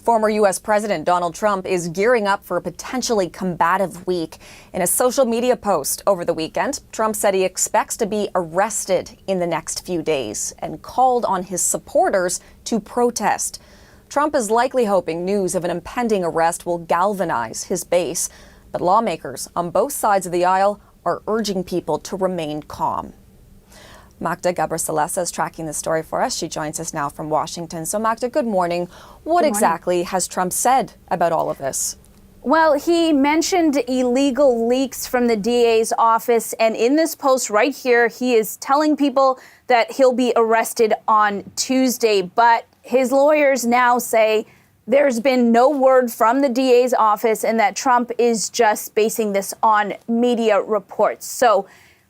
Former U.S. President Donald Trump is gearing up for a potentially combative week. In a social media post over the weekend, Trump said he expects to be arrested in the next few days and called on his supporters to protest. Trump is likely hoping news of an impending arrest will galvanize his base, but lawmakers on both sides of the aisle are urging people to remain calm. Magda Gabrisalesa is tracking the story for us. She joins us now from Washington. So Magda, good morning. What exactly has Trump said about all of this? Well, he mentioned illegal leaks from the DA's office. And in this post right here, he is telling people that he'll be arrested on Tuesday. But his lawyers now say there's been no word from the DA's office and that Trump is just basing this on media reports. So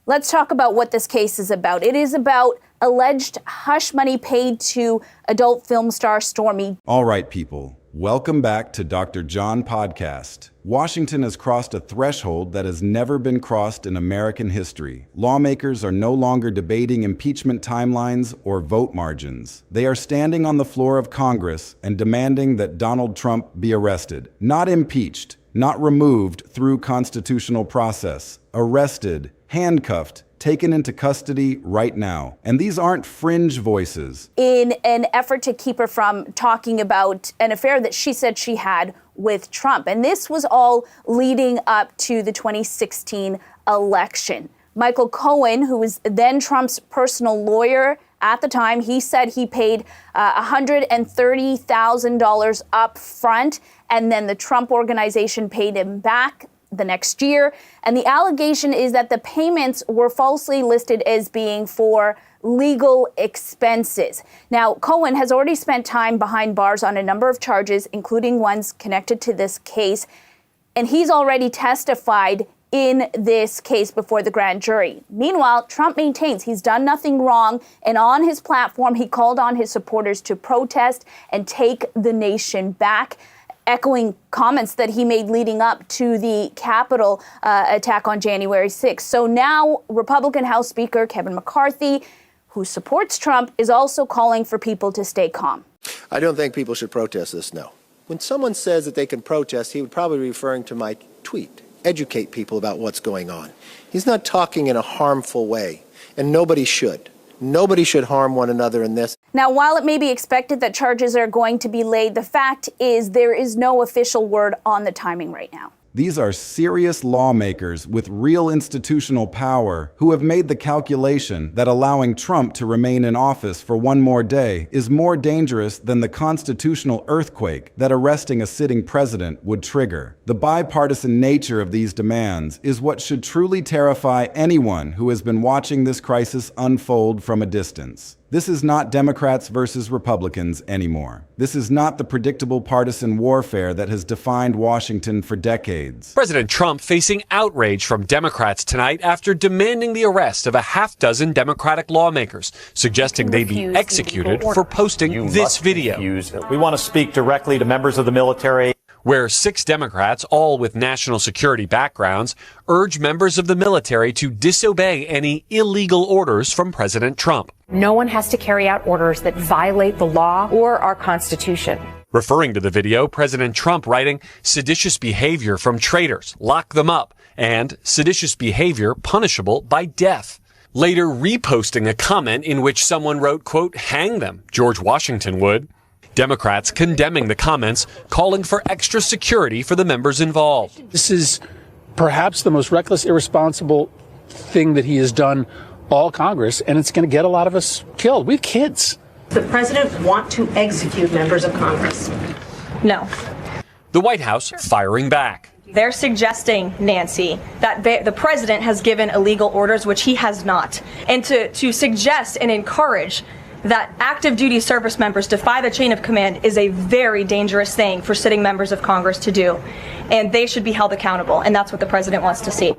let's talk about what this case is about. It is about alleged hush money paid to adult film star Stormy. All right, people. Welcome back to Dr. John Podcast. Washington has crossed a threshold that has never been crossed in American history. Lawmakers are no longer debating impeachment timelines or vote margins. They are standing on the floor of Congress and demanding that Donald Trump be arrested, not impeached, not removed through constitutional process, arrested, handcuffed, taken into custody right now. And these aren't fringe voices. In an effort to keep her from talking about an affair that she said she had with Trump. And this was all leading up to the 2016 election. Michael Cohen, who was then Trump's personal lawyer at the time, he said he paid $130,000 up front, and then the Trump organization paid him back the next year. And the allegation is that the payments were falsely listed as being for legal expenses. Now, Cohen has already spent time behind bars on a number of charges, including ones connected to this case. And he's already testified in this case before the grand jury. Meanwhile, Trump maintains he's done nothing wrong. And on his platform, he called on his supporters to protest and take the nation back, echoing comments that he made leading up to the Capitol attack on January 6th. So now Republican House Speaker Kevin McCarthy, who supports Trump, is also calling for people to stay calm. I don't think people should protest this, no. When someone says that they can protest, he would probably be referring to my tweet. Educate people about what's going on. He's not talking in a harmful way, and nobody should. Nobody should harm one another in this. Now, while it may be expected that charges are going to be laid, the fact is there is no official word on the timing right now. These are serious lawmakers with real institutional power who have made the calculation that allowing Trump to remain in office for one more day is more dangerous than the constitutional earthquake that arresting a sitting president would trigger. The bipartisan nature of these demands is what should truly terrify anyone who has been watching this crisis unfold from a distance. This is not Democrats versus Republicans anymore. This is not the predictable partisan warfare that has defined Washington for decades. President Trump facing outrage from Democrats tonight after demanding the arrest of a half-dozen Democratic lawmakers, suggesting they be executed for posting this video. We want to speak directly to members of the military, where 6 Democrats, all with national security backgrounds, urge members of the military to disobey any illegal orders from President Trump. No one has to carry out orders that violate the law or our Constitution. Referring to the video, President Trump writing, "Seditious behavior from traitors, lock them up," and "seditious behavior punishable by death." Later reposting a comment in which someone wrote, quote, "hang them, George Washington would." Democrats condemning the comments, calling for extra security for the members involved. This is perhaps the most reckless, irresponsible thing that he has done all Congress, and it's going to get a lot of us killed. We have kids. The president want to execute members of Congress? No. The White House firing back. They're suggesting, Nancy, that the president has given illegal orders, which he has not. And to suggest and encourage that active duty service members defy the chain of command is a very dangerous thing for sitting members of Congress to do. And they should be held accountable. And that's what the president wants to see.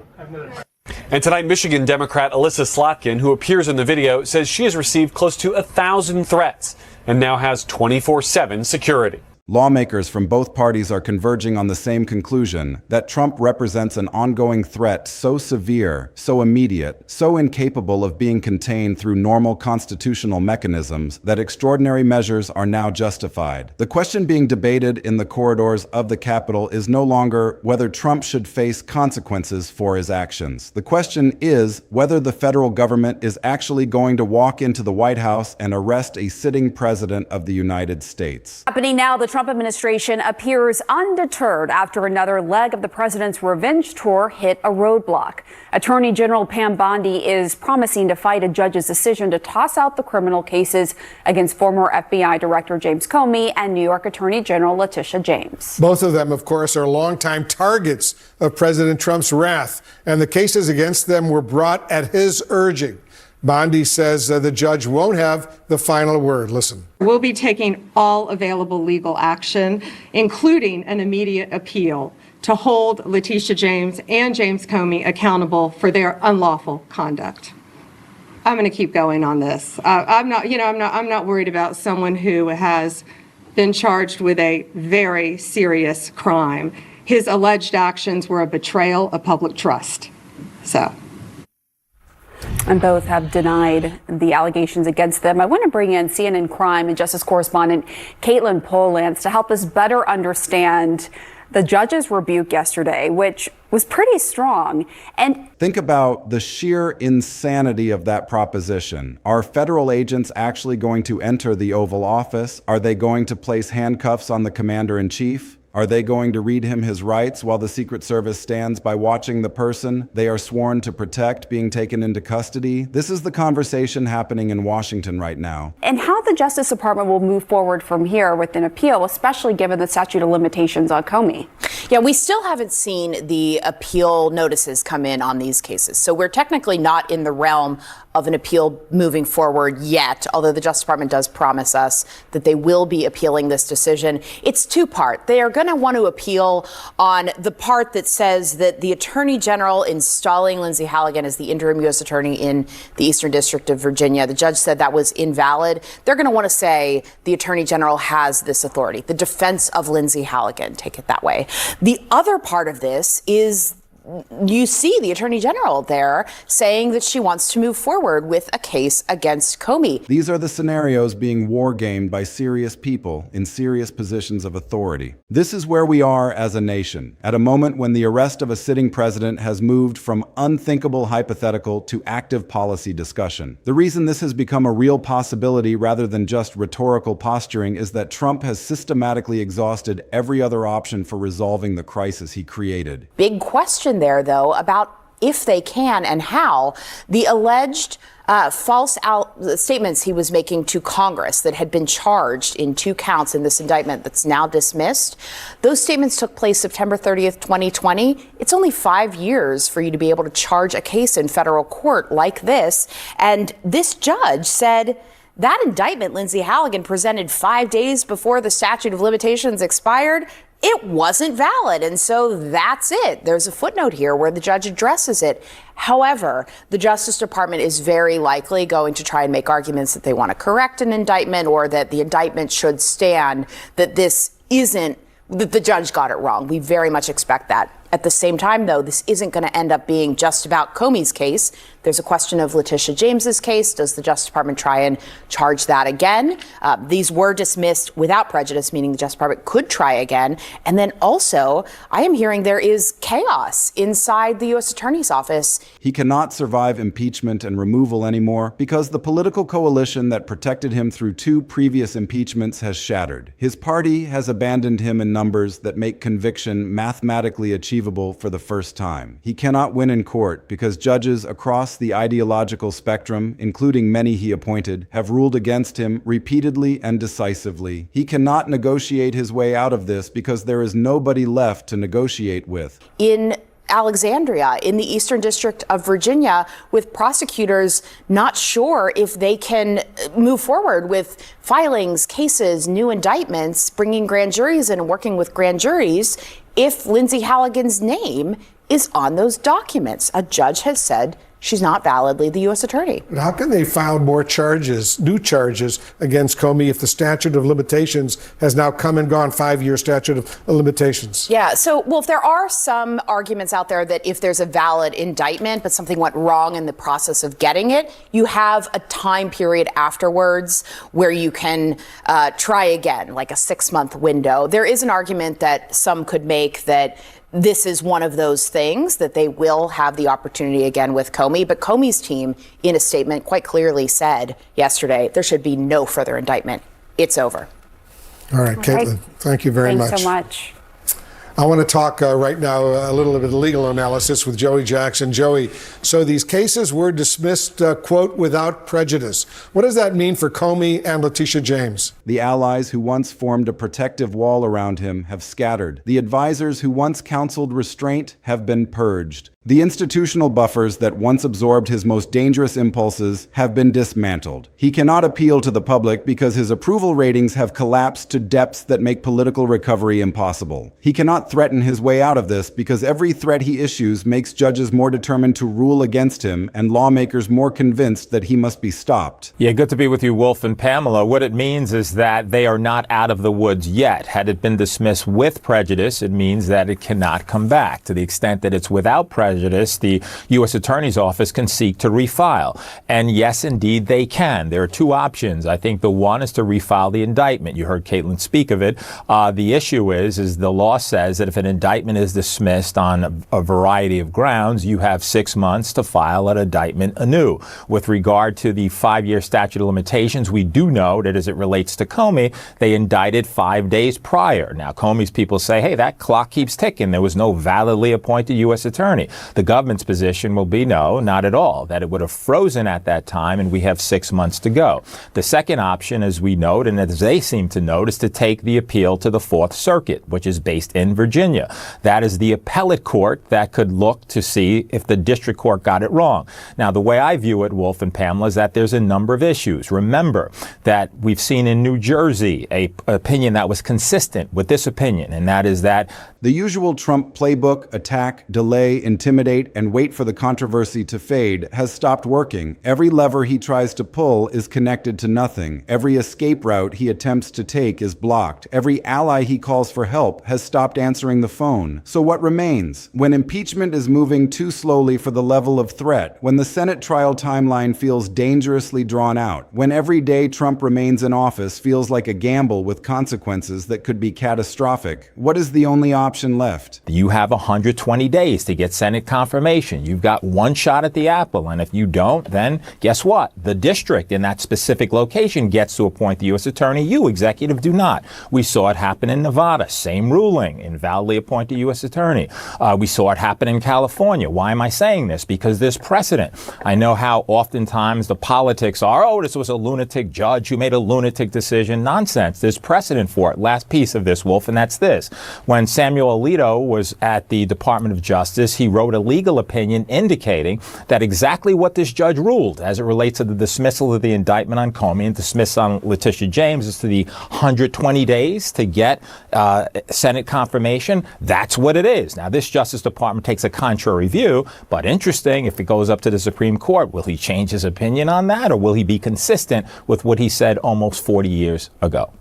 And tonight, Michigan Democrat Alyssa Slotkin, who appears in the video, says she has received close to 1,000 threats and now has 24/7 security. Lawmakers from both parties are converging on the same conclusion, that Trump represents an ongoing threat so severe, so immediate, so incapable of being contained through normal constitutional mechanisms that extraordinary measures are now justified. The question being debated in the corridors of the Capitol is no longer whether Trump should face consequences for his actions. The question is whether the federal government is actually going to walk into the White House and arrest a sitting president of the United States. Happening now, the Trump administration appears undeterred after another leg of the president's revenge tour hit a roadblock. Attorney General Pam Bondi is promising to fight a judge's decision to toss out the criminal cases against former FBI Director James Comey and New York Attorney General Letitia James. Both of them, of course, are longtime targets of President Trump's wrath, and the cases against them were brought at his urging. Bondi says the judge won't have the final word. Listen. We'll be taking all available legal action, including an immediate appeal, to hold Letitia James and James Comey accountable for their unlawful conduct. I'm going to keep going on this. I'm not worried about someone who has been charged with a very serious crime. His alleged actions were a betrayal of public trust. And both have denied the allegations against them. I want to bring in CNN crime and justice correspondent Caitlin Polans to help us better understand the judge's rebuke yesterday, which was pretty strong. And think about the sheer insanity of that proposition. Are federal agents actually going to enter the Oval Office? Are they going to place handcuffs on the commander-in-chief? Are they going to read him his rights while the Secret Service stands by watching the person they are sworn to protect being taken into custody? This is the conversation happening in Washington right now. And how the Justice Department will move forward from here with an appeal, especially given the statute of limitations on Comey. Yeah, we still haven't seen the appeal notices come in on these cases. So we're technically not in the realm of an appeal moving forward yet, although the Justice Department does promise us that they will be appealing this decision. It's two-part. They are going to want to appeal on the part that says that the Attorney General installing Lindsay Halligan as the interim U.S. Attorney in the Eastern District of Virginia, the judge said that was invalid. They're going to want to say the Attorney General has this authority, the defense of Lindsay Halligan, take it that way. The other part of this is you see the Attorney General there saying that she wants to move forward with a case against Comey. These are the scenarios being war-gamed by serious people in serious positions of authority. This is where we are as a nation, at a moment when the arrest of a sitting president has moved from unthinkable hypothetical to active policy discussion. The reason this has become a real possibility rather than just rhetorical posturing is that Trump has systematically exhausted every other option for resolving the crisis he created. Big question there, though, about if they can and how. The alleged false statements he was making to Congress that had been charged in 2 counts in this indictment that's now dismissed, those statements took place September 30th, 2020. It's only 5 years for you to be able to charge a case in federal court like this. And this judge said that indictment Lindsay Halligan presented 5 days before the statute of limitations expired, it wasn't valid. And so that's it. There's a footnote here where the judge addresses it. However, the Justice Department is very likely going to try and make arguments that they want to correct an indictment or that the indictment should stand, that this isn't, that the judge got it wrong. We very much expect that. At the same time, though, this isn't going to end up being just about Comey's case. There's a question of Letitia James's case. Does the Justice Department try and charge that again? These were dismissed without prejudice, meaning the Justice Department could try again. And then also, I am hearing there is chaos inside the U.S. Attorney's Office. He cannot survive impeachment and removal anymore because the political coalition that protected him through 2 previous impeachments has shattered. His party has abandoned him in numbers that make conviction mathematically achievable for the first time. He cannot win in court because judges across the ideological spectrum, including many he appointed, have ruled against him repeatedly and decisively. He cannot negotiate his way out of this because there is nobody left to negotiate with. In Alexandria, in the Eastern District of Virginia, with prosecutors not sure if they can move forward with filings, cases, new indictments, bringing grand juries in and working with grand juries if Lindsay Halligan's name is on those documents. A judge has said she's not validly the U.S. attorney. But how can they file more charges, new charges against Comey if the statute of limitations has now come and gone, 5-year statute of limitations? Yeah, so, Wolf, there are some arguments out there that if there's a valid indictment, but something went wrong in the process of getting it, you have a time period afterwards where you can try again, like a 6-month window. There is an argument that some could make that this is one of those things that they will have the opportunity again with Comey. But Comey's team, in a statement, quite clearly said yesterday there should be no further indictment. It's over. All right, Caitlin, thank you very much. Thanks so much. I want to talk right now a little bit of legal analysis with Joey Jackson. Joey, so these cases were dismissed, quote, without prejudice. What does that mean for Comey and Letitia James? The allies who once formed a protective wall around him have scattered. The advisors who once counseled restraint have been purged. The institutional buffers that once absorbed his most dangerous impulses have been dismantled. He cannot appeal to the public because his approval ratings have collapsed to depths that make political recovery impossible. He cannot threaten his way out of this because every threat he issues makes judges more determined to rule against him and lawmakers more convinced that he must be stopped. Yeah, good to be with you, Wolf and Pamela. What it means is that they are not out of the woods yet. Had it been dismissed with prejudice, it means that it cannot come back. To the extent that it's without prejudice, the U.S. Attorney's Office can seek to refile. And yes, indeed, they can. There are two options. I think the one is to refile the indictment. You heard Caitlin speak of it. The issue is the law says that if an indictment is dismissed on a variety of grounds, you have 6 months to file an indictment anew. With regard to the 5-year statute of limitations, we do know that as it relates to Comey, they indicted 5 days prior. Now, Comey's people say, hey, that clock keeps ticking. There was no validly appointed U.S. attorney. The government's position will be no, not at all, that it would have frozen at that time and we have 6 months to go. The second option, as we note, and as they seem to note, is to take the appeal to the Fourth Circuit, which is based in Virginia. That is the appellate court that could look to see if the district court got it wrong. Now, the way I view it, Wolf and Pamela, is that there's a number of issues. Remember that we've seen in New Jersey an opinion that was consistent with this opinion, and that is that the usual Trump playbook, attack, delay, intimidate, and wait for the controversy to fade, has stopped working. Every lever he tries to pull is connected to nothing. Every escape route he attempts to take is blocked. Every ally he calls for help has stopped answering the phone. So what remains? When impeachment is moving too slowly for the level of threat, when the Senate trial timeline feels dangerously drawn out, when every day Trump remains in office feels like a gamble with consequences that could be catastrophic, what is the only option left? You have 120 days to get Senate confirmation. You've got one shot at the apple, and if you don't, then guess what? The district in that specific location gets to appoint the U.S. attorney. You, executive, do not. We saw it happen in Nevada. Same ruling. Invalidly appoint a U.S. attorney. We saw it happen in California. Why am I saying this? Because there's precedent. I know how oftentimes the politics are, oh, this was a lunatic judge who made a lunatic decision. Nonsense. There's precedent for it. Last piece of this, Wolf, and that's this. When Samuel Alito was at the Department of Justice, he wrote a legal opinion indicating that exactly what this judge ruled as it relates to the dismissal of the indictment on Comey and dismissal on Letitia James is to the 120 days to get Senate confirmation. That's what it is. Now, this Justice Department takes a contrary view, but interesting, if it goes up to the Supreme Court, will he change his opinion on that, or will he be consistent with what he said almost 40 years ago?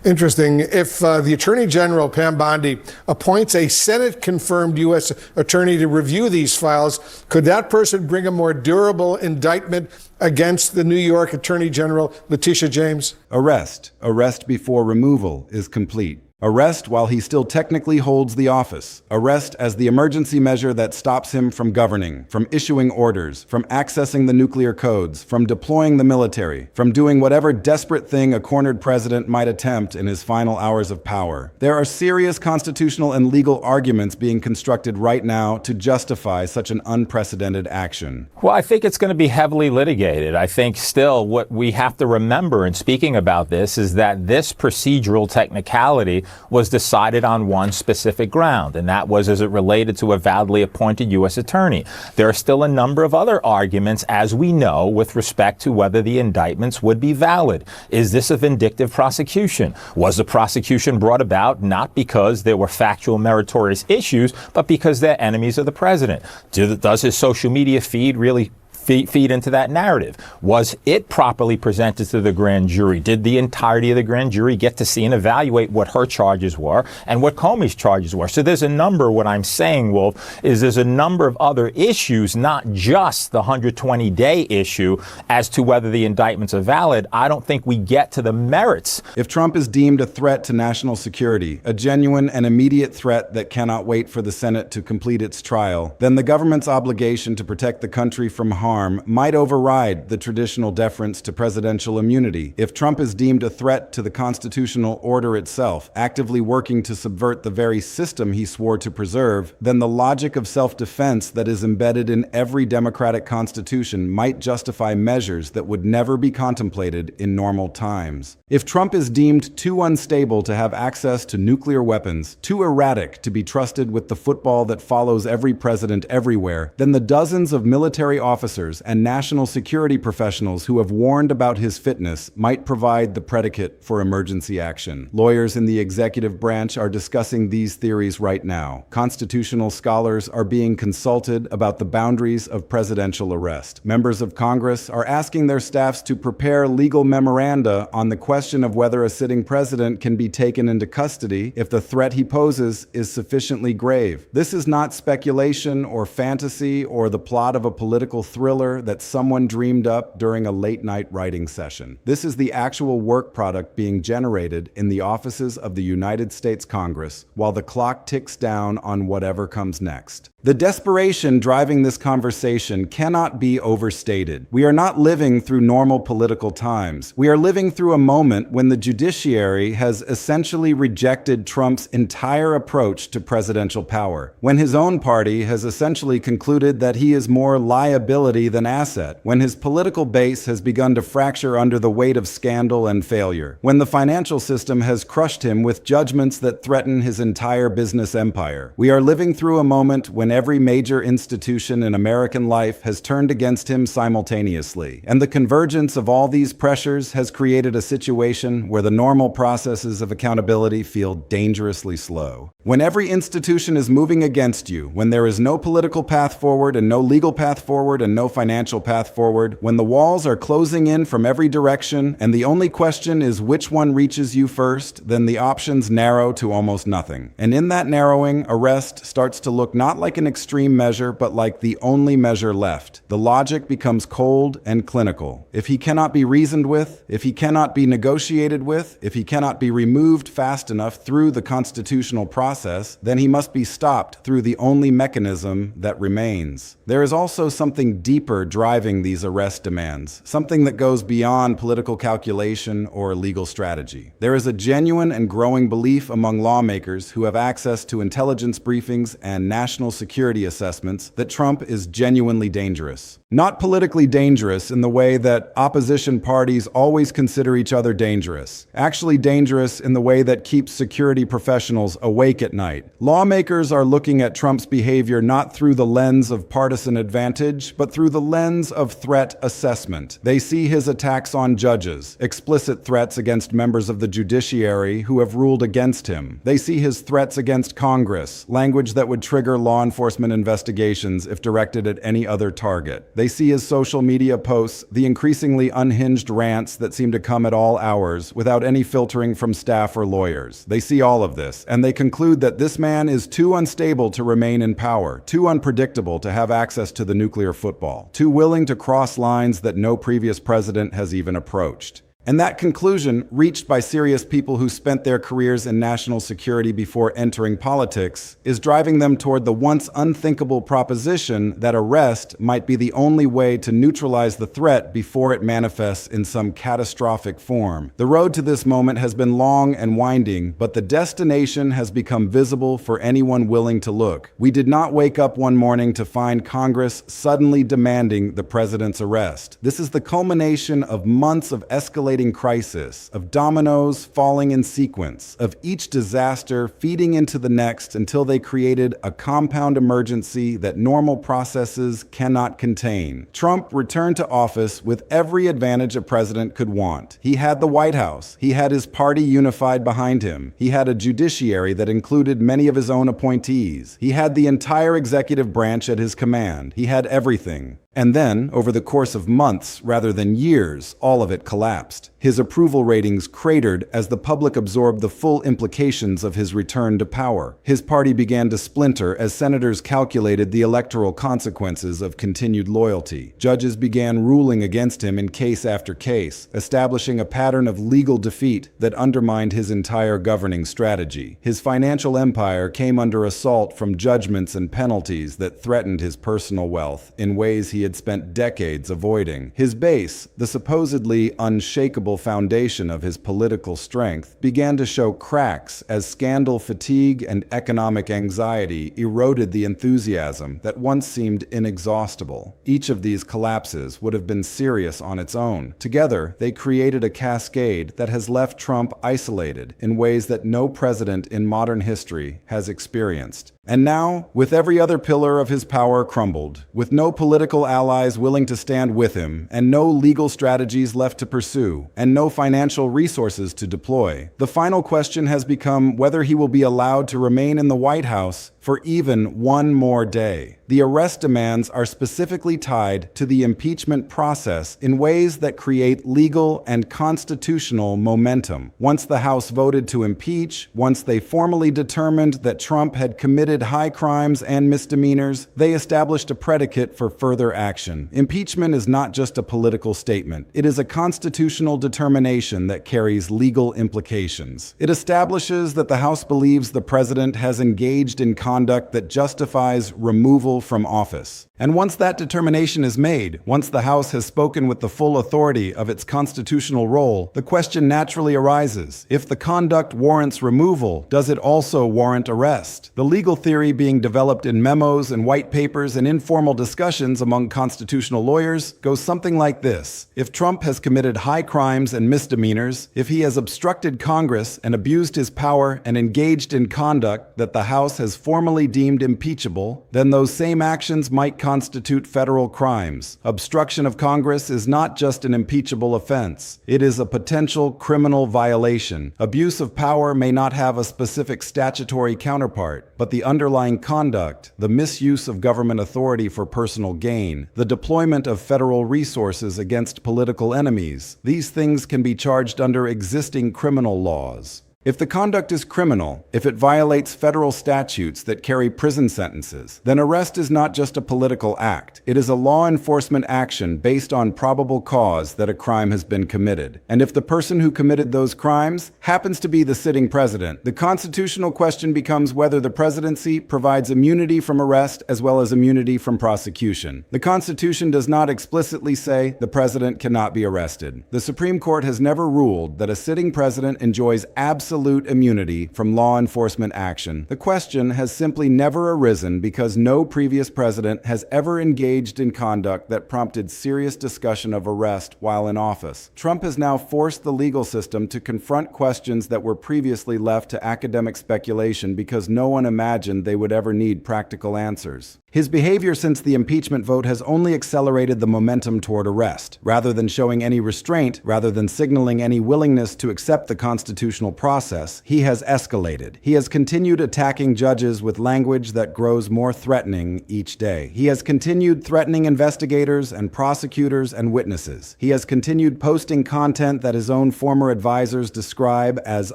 Interesting. If the Attorney General, Pam Bondi, appoints a Senate-confirmed U.S. attorney to review these files, could that person bring a more durable indictment against the New York Attorney General, Letitia James? Arrest. Arrest before removal is complete. Arrest while he still technically holds the office. Arrest as the emergency measure that stops him from governing, from issuing orders, from accessing the nuclear codes, from deploying the military, from doing whatever desperate thing a cornered president might attempt in his final hours of power. There are serious constitutional and legal arguments being constructed right now to justify such an unprecedented action. Well, I think it's going to be heavily litigated. I think still what we have to remember in speaking about this is that this procedural technicality was decided on one specific ground, and that was as it related to a validly appointed U.S. attorney. There are still a number of other arguments, as we know, with respect to whether the indictments would be valid. Is this a vindictive prosecution? Was the prosecution brought about not because there were factual meritorious issues, but because they're enemies of the president? Does his social media feed really feed into that narrative. Was it properly presented to the grand jury? Did the entirety of the grand jury get to see and evaluate what her charges were and what Comey's charges were? So there's a number, what I'm saying, Wolf, is there's a number of other issues, not just the 120-day issue as to whether the indictments are valid. I don't think we get to the merits. If Trump is deemed a threat to national security, a genuine and immediate threat that cannot wait for the Senate to complete its trial, then the government's obligation to protect the country from harm might override the traditional deference to presidential immunity. If Trump is deemed a threat to the constitutional order itself, actively working to subvert the very system he swore to preserve, then the logic of self-defense that is embedded in every democratic constitution might justify measures that would never be contemplated in normal times. If Trump is deemed too unstable to have access to nuclear weapons, too erratic to be trusted with the football that follows every president everywhere, then the dozens of military officers and national security professionals who have warned about his fitness might provide the predicate for emergency action. Lawyers in the executive branch are discussing these theories right now. Constitutional scholars are being consulted about the boundaries of presidential arrest. Members of Congress are asking their staffs to prepare legal memoranda on the question of whether a sitting president can be taken into custody if the threat he poses is sufficiently grave. This is not speculation or fantasy or the plot of a political thriller that someone dreamed up during a late-night writing session. This is the actual work product being generated in the offices of the United States Congress while the clock ticks down on whatever comes next. The desperation driving this conversation cannot be overstated. We are not living through normal political times. We are living through a moment when the judiciary has essentially rejected Trump's entire approach to presidential power, when his own party has essentially concluded that he is more liability than asset, when his political base has begun to fracture under the weight of scandal and failure, when the financial system has crushed him with judgments that threaten his entire business empire. We are living through a moment when every major institution in American life has turned against him simultaneously, and the convergence of all these pressures has created a situation where the normal processes of accountability feel dangerously slow. When every institution is moving against you, when there is no political path forward and no legal path forward and no financial path forward, when the walls are closing in from every direction and the only question is which one reaches you first, then the options narrow to almost nothing. And in that narrowing, arrest starts to look not like an extreme measure, but like the only measure left. The logic becomes cold and clinical. If he cannot be reasoned with, if he cannot be negotiated with, if he cannot be removed fast enough through the constitutional process, then he must be stopped through the only mechanism that remains. There is also something deeper driving these arrest demands, something that goes beyond political calculation or legal strategy. There is a genuine and growing belief among lawmakers who have access to intelligence briefings and national security assessments that Trump is genuinely dangerous. Not politically dangerous in the way that opposition parties always consider each other dangerous. Actually dangerous in the way that keeps security professionals awake at night. Lawmakers are looking at Trump's behavior not through the lens of partisan advantage, but through the lens of threat assessment. They see his attacks on judges, explicit threats against members of the judiciary who have ruled against him. They see his threats against Congress, language that would trigger law enforcement investigations if directed at any other target. They see his social media posts, the increasingly unhinged rants that seem to come at all hours without any filtering from staff or lawyers. They see all of this, and they conclude that this man is too unstable to remain in power, too unpredictable to have access to the nuclear football, too willing to cross lines that no previous president has even approached. And that conclusion, reached by serious people who spent their careers in national security before entering politics, is driving them toward the once unthinkable proposition that arrest might be the only way to neutralize the threat before it manifests in some catastrophic form. The road to this moment has been long and winding, but the destination has become visible for anyone willing to look. We did not wake up one morning to find Congress suddenly demanding the president's arrest. This is the culmination of months of escalating crisis, of dominoes falling in sequence, of each disaster feeding into the next until they created a compound emergency that normal processes cannot contain. Trump returned to office with every advantage a president could want. He had the White House. He had his party unified behind him. He had a judiciary that included many of his own appointees. He had the entire executive branch at his command. He had everything. And then, over the course of months rather than years, all of it collapsed. His approval ratings cratered as the public absorbed the full implications of his return to power. His party began to splinter as senators calculated the electoral consequences of continued loyalty. Judges began ruling against him in case after case, establishing a pattern of legal defeat that undermined his entire governing strategy. His financial empire came under assault from judgments and penalties that threatened his personal wealth in ways he had spent decades avoiding. His base, the supposedly unshakable foundation of his political strength, began to show cracks as scandal fatigue and economic anxiety eroded the enthusiasm that once seemed inexhaustible. Each of these collapses would have been serious on its own. Together, they created a cascade that has left Trump isolated in ways that no president in modern history has experienced. And now, with every other pillar of his power crumbled, with no political allies willing to stand with him, and no legal strategies left to pursue, and no financial resources to deploy, the final question has become whether he will be allowed to remain in the White House for even one more day. The arrest demands are specifically tied to the impeachment process in ways that create legal and constitutional momentum. Once the House voted to impeach, once they formally determined that Trump had committed high crimes and misdemeanors, they established a predicate for further action. Impeachment is not just a political statement. It is a constitutional determination that carries legal implications. It establishes that the House believes the president has engaged in conduct that justifies removal from office. And once that determination is made, once the House has spoken with the full authority of its constitutional role, the question naturally arises: if the conduct warrants removal, does it also warrant arrest? The legal theory being developed in memos and white papers and informal discussions among constitutional lawyers goes something like this: if Trump has committed high crimes and misdemeanors, if he has obstructed Congress and abused his power and engaged in conduct that the House has formally deemed impeachable, then those same actions might constitute federal crimes. Obstruction of Congress is not just an impeachable offense. It is a potential criminal violation. Abuse of power may not have a specific statutory counterpart, but the underlying conduct, the misuse of government authority for personal gain, the deployment of federal resources against political enemies, these things can be charged under existing criminal laws. If the conduct is criminal, if it violates federal statutes that carry prison sentences, then arrest is not just a political act. It is a law enforcement action based on probable cause that a crime has been committed. And if the person who committed those crimes happens to be the sitting president, the constitutional question becomes whether the presidency provides immunity from arrest as well as immunity from prosecution. The Constitution does not explicitly say the president cannot be arrested. The Supreme Court has never ruled that a sitting president enjoys absolute immunity from law enforcement action. The question has simply never arisen because no previous president has ever engaged in conduct that prompted serious discussion of arrest while in office. Trump has now forced the legal system to confront questions that were previously left to academic speculation because no one imagined they would ever need practical answers. His behavior since the impeachment vote has only accelerated the momentum toward arrest. Rather than showing any restraint, rather than signaling any willingness to accept the constitutional process, he has escalated. He has continued attacking judges with language that grows more threatening each day. He has continued threatening investigators and prosecutors and witnesses. He has continued posting content that his own former advisors describe as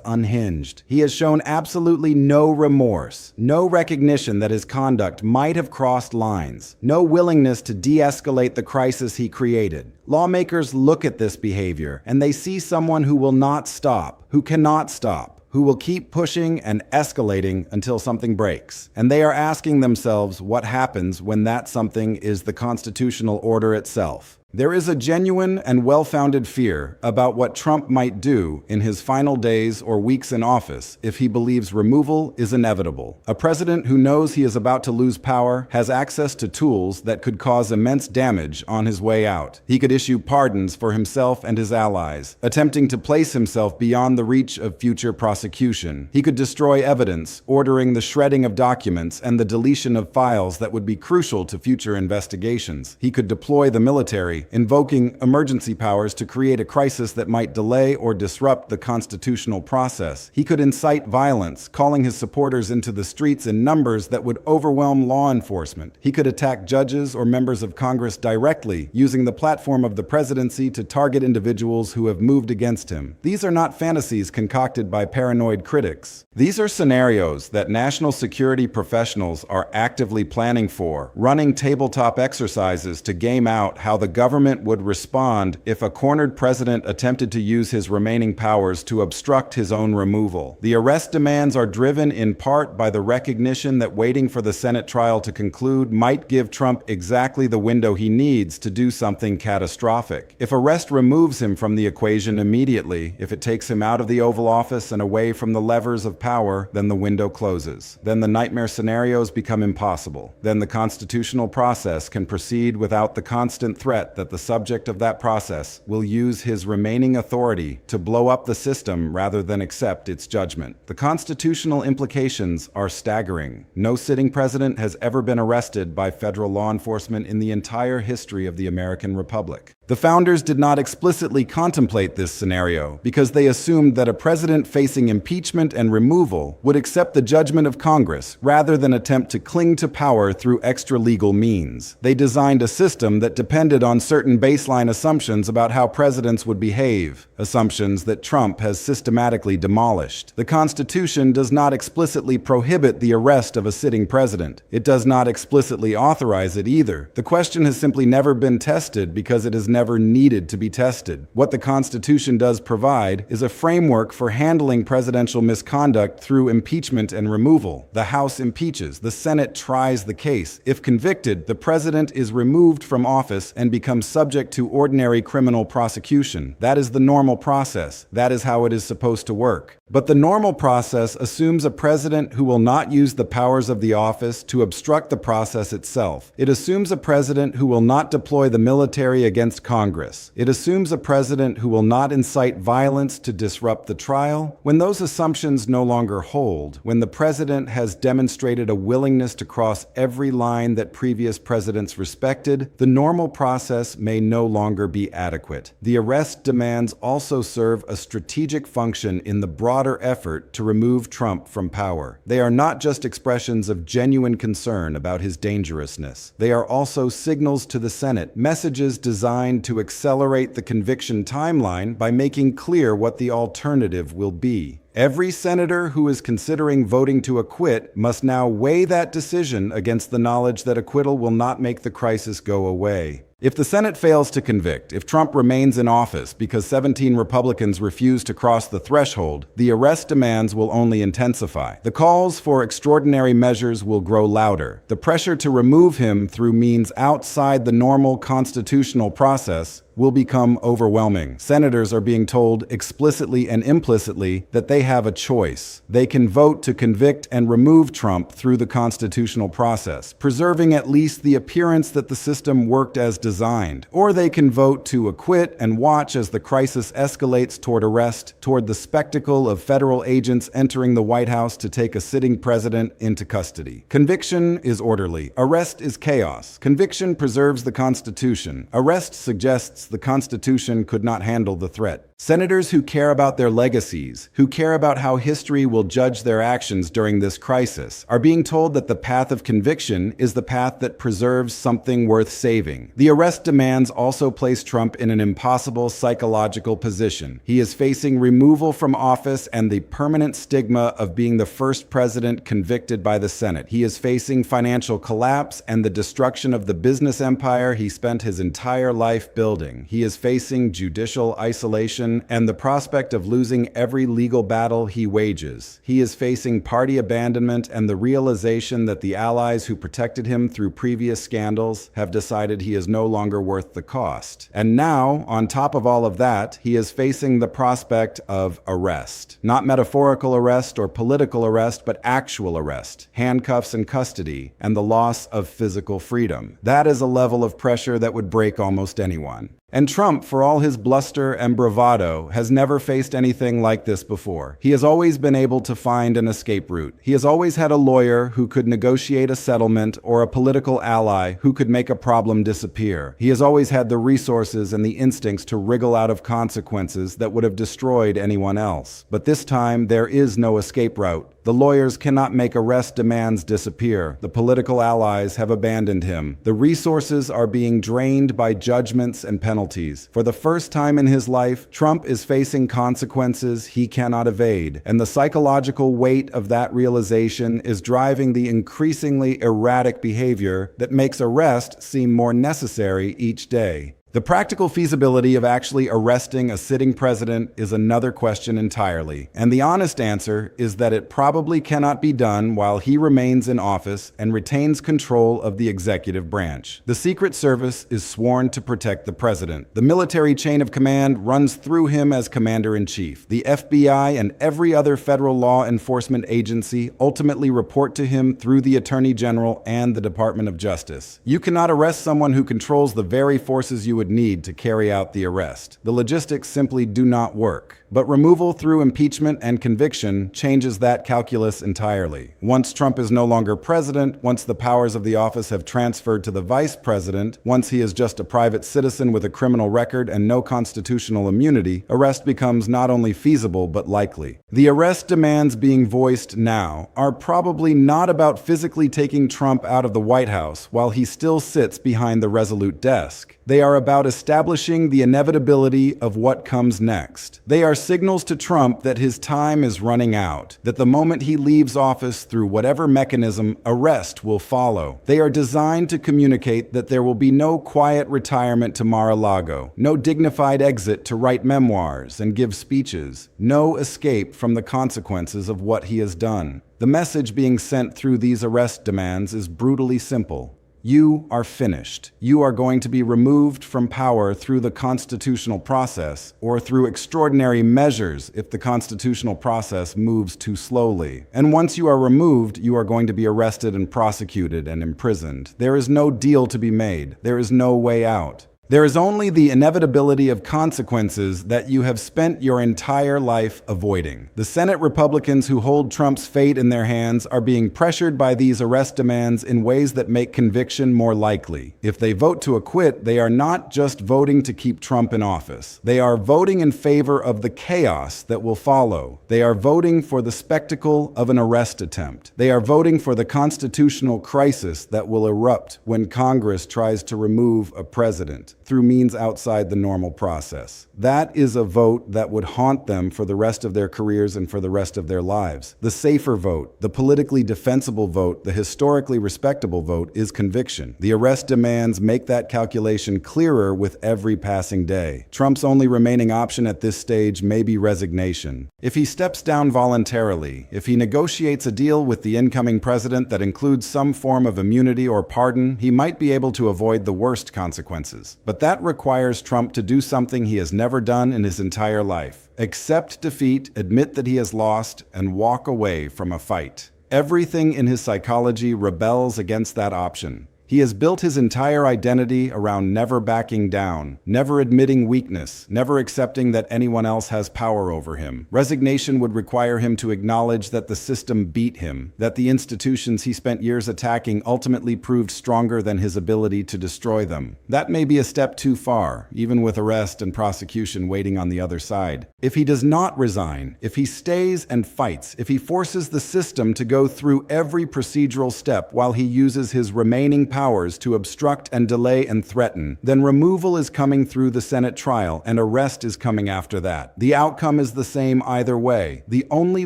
unhinged. He has shown absolutely no remorse, no recognition that his conduct might have crossed lines, no willingness to de-escalate the crisis he created. Lawmakers look at this behavior and they see someone who will not stop, who cannot stop, who will keep pushing and escalating until something breaks. And they are asking themselves what happens when that something is the constitutional order itself. There is a genuine and well-founded fear about what Trump might do in his final days or weeks in office if he believes removal is inevitable. A president who knows he is about to lose power has access to tools that could cause immense damage on his way out. He could issue pardons for himself and his allies, attempting to place himself beyond the reach of future prosecution. He could destroy evidence, ordering the shredding of documents and the deletion of files that would be crucial to future investigations. He could deploy the military military, invoking emergency powers to create a crisis that might delay or disrupt the constitutional process. He could incite violence, calling his supporters into the streets in numbers that would overwhelm law enforcement. He could attack judges or members of Congress directly, using the platform of the presidency to target individuals who have moved against him. These are not fantasies concocted by paranoid critics. These are scenarios that national security professionals are actively planning for, running tabletop exercises to game out how the government would respond if a cornered president attempted to use his remaining powers to obstruct his own removal. The arrest demands are driven in part by the recognition that waiting for the Senate trial to conclude might give Trump exactly the window he needs to do something catastrophic. If arrest removes him from the equation immediately, if it takes him out of the Oval Office and away from the levers of power, then the window closes. Then the nightmare scenarios become impossible. Then the constitutional process can proceed without the constant threat that the subject of that process will use his remaining authority to blow up the system rather than accept its judgment. The constitutional implications are staggering. No sitting president has ever been arrested by federal law enforcement in the entire history of the American Republic. The founders did not explicitly contemplate this scenario because they assumed that a president facing impeachment and removal would accept the judgment of Congress rather than attempt to cling to power through extra-legal means. They designed a system that depended on certain baseline assumptions about how presidents would behave, assumptions that Trump has systematically demolished. The Constitution does not explicitly prohibit the arrest of a sitting president. It does not explicitly authorize it either. The question has simply never been tested because it has never needed to be tested. What the Constitution does provide is a framework for handling presidential misconduct through impeachment and removal. The House impeaches, the Senate tries the case. If convicted, the president is removed from office and becomes subject to ordinary criminal prosecution. That is the normal process. That is how it is supposed to work. But the normal process assumes a president who will not use the powers of the office to obstruct the process itself. It assumes a president who will not deploy the military against Congress. It assumes a president who will not incite violence to disrupt the trial. When those assumptions no longer hold, when the president has demonstrated a willingness to cross every line that previous presidents respected, the normal process may no longer be adequate. The arrest demands also serve a strategic function in the broader effort to remove Trump from power. They are not just expressions of genuine concern about his dangerousness. They are also signals to the Senate, messages designed to accelerate the conviction timeline by making clear what the alternative will be. Every senator who is considering voting to acquit must now weigh that decision against the knowledge that acquittal will not make the crisis go away. If the Senate fails to convict, if Trump remains in office because 17 Republicans refuse to cross the threshold, the arrest demands will only intensify. The calls for extraordinary measures will grow louder. The pressure to remove him through means outside the normal constitutional process will become overwhelming. Senators are being told explicitly and implicitly that they have a choice. They can vote to convict and remove Trump through the constitutional process, preserving at least the appearance that the system worked as designed. Or they can vote to acquit and watch as the crisis escalates toward arrest, toward the spectacle of federal agents entering the White House to take a sitting president into custody. Conviction is orderly. Arrest is chaos. Conviction preserves the Constitution. Arrest suggests the Constitution could not handle the threat. Senators who care about their legacies, who care about how history will judge their actions during this crisis, are being told that the path of conviction is the path that preserves something worth saving. The arrest demands also place Trump in an impossible psychological position. He is facing removal from office and the permanent stigma of being the first president convicted by the Senate. He is facing financial collapse and the destruction of the business empire he spent his entire life building. He is facing judicial isolation and the prospect of losing every legal battle he wages. He is facing party abandonment and the realization that the allies who protected him through previous scandals have decided he is no longer worth the cost. And now, on top of all of that, he is facing the prospect of arrest. Not metaphorical arrest or political arrest, but actual arrest, handcuffs and custody, and the loss of physical freedom. That is a level of pressure that would break almost anyone. And Trump, for all his bluster and bravado, has never faced anything like this before. He has always been able to find an escape route. He has always had a lawyer who could negotiate a settlement or a political ally who could make a problem disappear. He has always had the resources and the instincts to wriggle out of consequences that would have destroyed anyone else. But this time, there is no escape route. The lawyers cannot make arrest demands disappear. The political allies have abandoned him. The resources are being drained by judgments and penalties. For the first time in his life, Trump is facing consequences he cannot evade. And the psychological weight of that realization is driving the increasingly erratic behavior that makes arrest seem more necessary each day. The practical feasibility of actually arresting a sitting president is another question entirely, and the honest answer is that it probably cannot be done while he remains in office and retains control of the executive branch. The Secret Service is sworn to protect the president. The military chain of command runs through him as commander-in-chief. The FBI and every other federal law enforcement agency ultimately report to him through the Attorney General and the Department of Justice. You cannot arrest someone who controls the very forces you would need to carry out the arrest. The logistics simply do not work. But removal through impeachment and conviction changes that calculus entirely. Once Trump is no longer president, once the powers of the office have transferred to the vice president, once he is just a private citizen with a criminal record and no constitutional immunity, arrest becomes not only feasible but likely. The arrest demands being voiced now are probably not about physically taking Trump out of the White House while he still sits behind the resolute desk. They are about establishing the inevitability of what comes next. They are signals to Trump that his time is running out, that the moment he leaves office through whatever mechanism, arrest will follow. They are designed to communicate that there will be no quiet retirement to Mar-a-Lago, no dignified exit to write memoirs and give speeches, no escape from the consequences of what he has done. The message being sent through these arrest demands is brutally simple. You are finished. You are going to be removed from power through the constitutional process or through extraordinary measures if the constitutional process moves too slowly. And once you are removed, you are going to be arrested and prosecuted and imprisoned. There is no deal to be made. There is no way out. There is only the inevitability of consequences that you have spent your entire life avoiding. The Senate Republicans who hold Trump's fate in their hands are being pressured by these arrest demands in ways that make conviction more likely. If they vote to acquit, they are not just voting to keep Trump in office. They are voting in favor of the chaos that will follow. They are voting for the spectacle of an arrest attempt. They are voting for the constitutional crisis that will erupt when Congress tries to remove a president through means outside the normal process. That is a vote that would haunt them for the rest of their careers and for the rest of their lives. The safer vote, the politically defensible vote, the historically respectable vote is conviction. The arrest demands make that calculation clearer with every passing day. Trump's only remaining option at this stage may be resignation. If he steps down voluntarily, if he negotiates a deal with the incoming president that includes some form of immunity or pardon, he might be able to avoid the worst consequences. But that requires Trump to do something he has never done in his entire life. Accept defeat, admit that he has lost, and walk away from a fight. Everything in his psychology rebels against that option. He has built his entire identity around never backing down, never admitting weakness, never accepting that anyone else has power over him. Resignation would require him to acknowledge that the system beat him, that the institutions he spent years attacking ultimately proved stronger than his ability to destroy them. That may be a step too far, even with arrest and prosecution waiting on the other side. If he does not resign, if he stays and fights, if he forces the system to go through every procedural step while he uses his remaining powers to obstruct and delay and threaten, then removal is coming through the Senate trial and arrest is coming after that. The outcome is the same either way. The only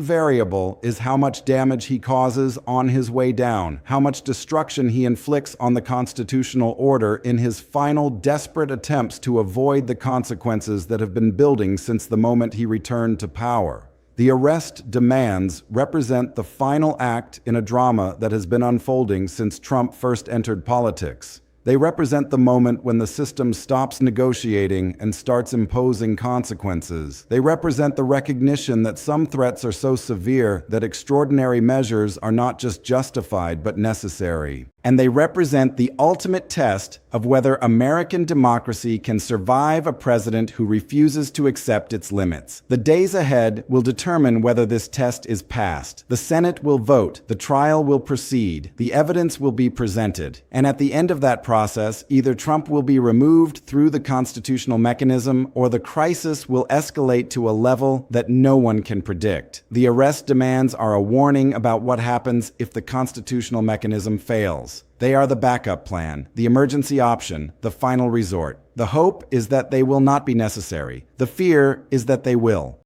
variable is how much damage he causes on his way down, how much destruction he inflicts on the constitutional order in his final desperate attempts to avoid the consequences that have been building since the moment he returned to power. The arrest demands represent the final act in a drama that has been unfolding since Trump first entered politics. They represent the moment when the system stops negotiating and starts imposing consequences. They represent the recognition that some threats are so severe that extraordinary measures are not just justified but necessary. and they represent the ultimate test of whether American democracy can survive a president who refuses to accept its limits. The days ahead will determine whether this test is passed. The Senate will vote, the trial will proceed, the evidence will be presented, and at the end of that process, either Trump will be removed through the constitutional mechanism or the crisis will escalate to a level that no one can predict. The arrest demands are a warning about what happens if the constitutional mechanism fails. They are the backup plan, the emergency option, the final resort. The hope is that they will not be necessary. The fear is that they will.